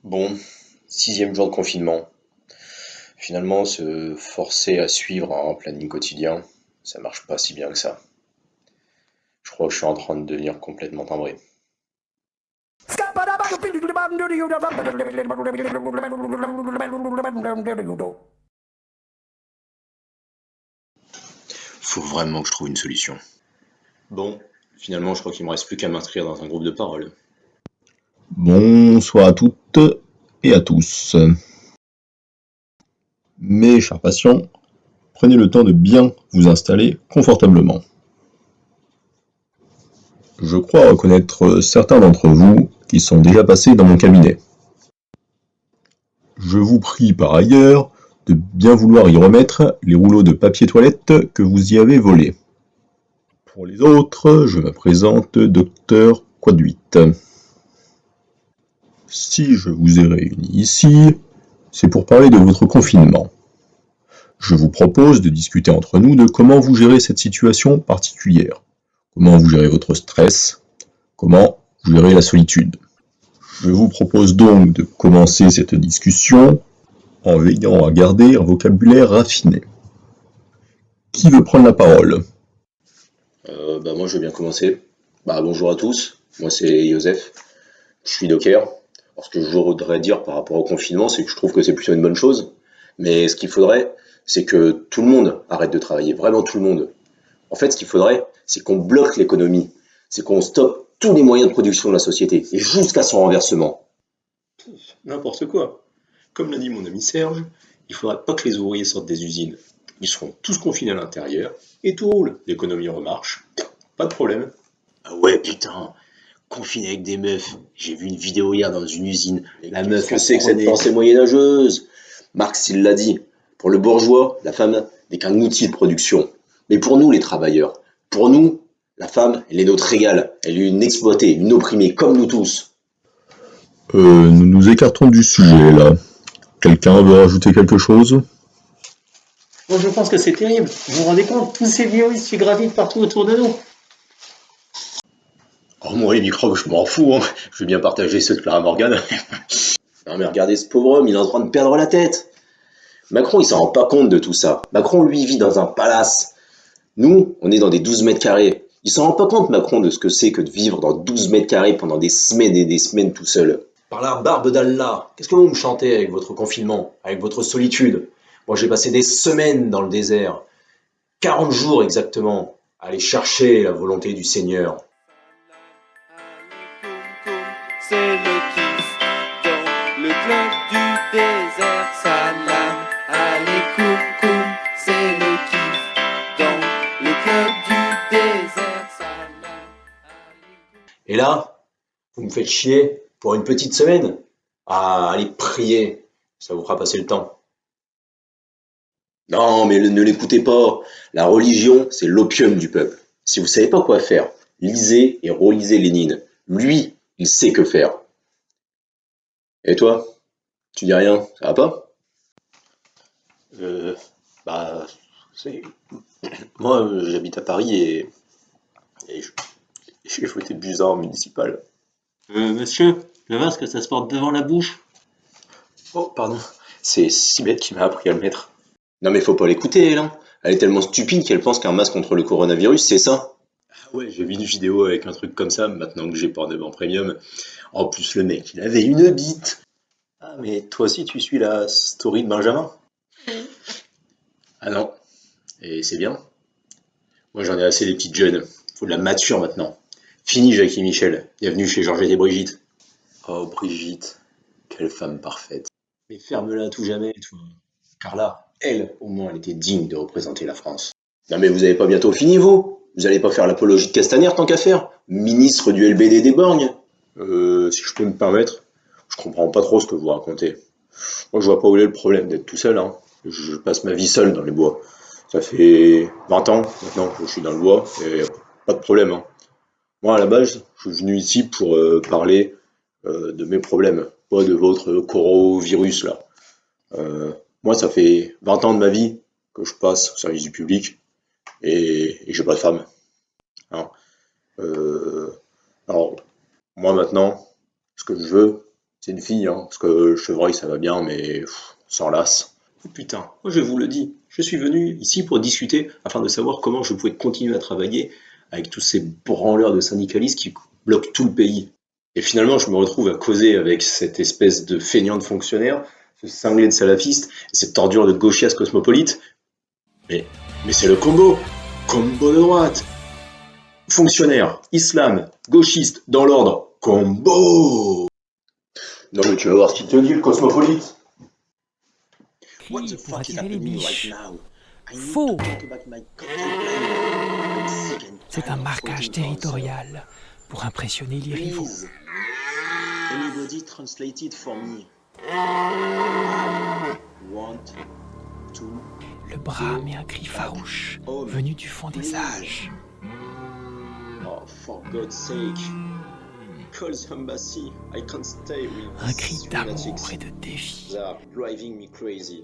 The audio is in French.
Bon, 6e jour de confinement. Finalement, se forcer à suivre un planning quotidien, ça marche pas si bien que ça. Je crois que je suis en train de devenir complètement timbré. Faut vraiment que je trouve une solution. Bon, finalement, je crois qu'il me reste plus qu'à m'inscrire dans un groupe de parole. Bonsoir à toutes et à tous. Mes chers patients, prenez le temps de bien vous installer confortablement. Je crois reconnaître certains d'entre vous qui sont déjà passés dans mon cabinet. Je vous prie par ailleurs de bien vouloir y remettre les rouleaux de papier toilette que vous y avez volés. Pour les autres, je me présente Dr Quaduit. Si je vous ai réunis ici, c'est pour parler de votre confinement. Je vous propose de discuter entre nous de comment vous gérez cette situation particulière, comment vous gérez votre stress, comment vous gérez la solitude. Je vous propose donc de commencer cette discussion en veillant à garder un vocabulaire raffiné. Qui veut prendre la parole? Moi, je veux bien commencer. Bonjour à tous. Moi, c'est Joseph. Je suis docker. Alors, ce que je voudrais dire par rapport au confinement, c'est que je trouve que c'est plutôt une bonne chose. Mais ce qu'il faudrait, c'est que tout le monde arrête de travailler. Vraiment tout le monde. En fait, ce qu'il faudrait, c'est qu'on bloque l'économie. C'est qu'on stoppe tous les moyens de production de la société. Et jusqu'à son renversement. N'importe quoi. Comme l'a dit mon ami Serge, il faudrait pas que les ouvriers sortent des usines. Ils seront tous confinés à l'intérieur et tout roule. L'économie remarche. Pas de problème. Ah ouais, putain. Confiné avec des meufs. J'ai vu une vidéo hier dans une usine. La meuf, je sais que cette pensée moyenâgeuse. Marx, il l'a dit. Pour le bourgeois, la femme n'est qu'un outil de production. Mais pour nous, les travailleurs, pour nous, la femme, elle est notre égale. Elle est une exploitée, une opprimée, comme nous tous. Nous nous écartons du sujet là. Quelqu'un veut rajouter quelque chose? Moi, je pense que c'est terrible. Vous vous rendez compte, tous ces virus qui gravitent partout autour de nous. Oh, moi, les microbes, je m'en fous, hein. Je veux bien partager ceux de Clara Morgan. Non, mais regardez ce pauvre homme, il est en train de perdre la tête. Macron, il s'en rend pas compte de tout ça. Macron, lui, vit dans un palace. Nous, on est dans des 12 mètres carrés. Il s'en rend pas compte, Macron, de ce que c'est que de vivre dans 12 mètres carrés pendant des semaines et des semaines tout seul. Par la barbe d'Allah, qu'est-ce que vous me chantez avec votre confinement, avec votre solitude? Moi, j'ai passé des semaines dans le désert, 40 jours exactement, à aller chercher la volonté du Seigneur. C'est le kiff dans le club du désert. Salam alaikum koum, c'est le kiff dans le club du désert. Salam alaikum. Et là, vous me faites chier pour une petite semaine? Ah, allez prier, ça vous fera passer le temps. Non, mais ne l'écoutez pas. La religion, c'est l'opium du peuple. Si vous savez pas quoi faire, lisez et relisez Lénine. Lui, il sait que faire. Et toi, tu dis rien, ça va pas? Euh, bah, c'est... Moi, j'habite à Paris et j'ai voté Buzyn municipal. Monsieur, le masque, ça se porte devant la bouche. Oh, pardon, c'est Sibeth qui m'a appris à le mettre. Non mais faut pas l'écouter, elle, hein. Elle est tellement stupide qu'elle pense qu'un masque contre le coronavirus, c'est ça. Ah ouais, j'ai vu une vidéo avec un truc comme ça, maintenant que j'ai Pornhub en premium. En plus, le mec, il avait une bite. Ah, mais toi aussi, tu suis la story de Benjamin? Ah non, et c'est bien. Moi, j'en ai assez des petites jeunes. Faut de la mature maintenant. Fini, Jackie Michel. Bienvenue chez Georgette et Brigitte. Oh, Brigitte, quelle femme parfaite. Mais ferme-la à tout jamais, toi. Car là, elle, au moins, elle était digne de représenter la France. Non mais vous avez pas bientôt fini, vous? Vous allez pas faire l'apologie de Castaner tant qu'à faire? Ministre du LBD des Borgnes? Si je peux me permettre, je comprends pas trop ce que vous racontez. Moi, je vois pas où est le problème d'être tout seul, hein. Je passe ma vie seul dans les bois. Ça fait 20 ans maintenant que je suis dans le bois et pas de problème, hein. Moi, à la base, je suis venu ici pour parler de mes problèmes, pas de votre coronavirus là. Moi, ça fait 20 ans de ma vie que je passe au service du public et j'ai pas de femme, hein. Euh, alors, moi maintenant, ce que je veux, C'est une fille, hein, parce que chevreuil ça va bien, mais sans lasse. Oh putain, moi je vous le dis, je suis venu ici pour discuter afin de savoir comment je pouvais continuer à travailler avec tous ces branleurs de syndicalistes qui bloquent tout le pays. Et finalement, je me retrouve à causer avec cette espèce de feignant de fonctionnaire, ce cinglé de salafiste, et cette tordure de gauchias cosmopolite. Mais c'est le combo! Combo de droite! Fonctionnaire, islam, gauchiste, dans l'ordre, combo! Non mais tu vas voir ce qu'il te dit, le cosmopolite. Crie pour attirer les biches. Faux. C'est un marquage territorial pour impressionner les rivaux. Anybody translate it for me? Want to... Le brame est un cri farouche, venu du fond des âges. Oh, for God's sake. Call the embassy. I can't stay with Un cri these d'amour lunatics. et de défi. They are driving me crazy.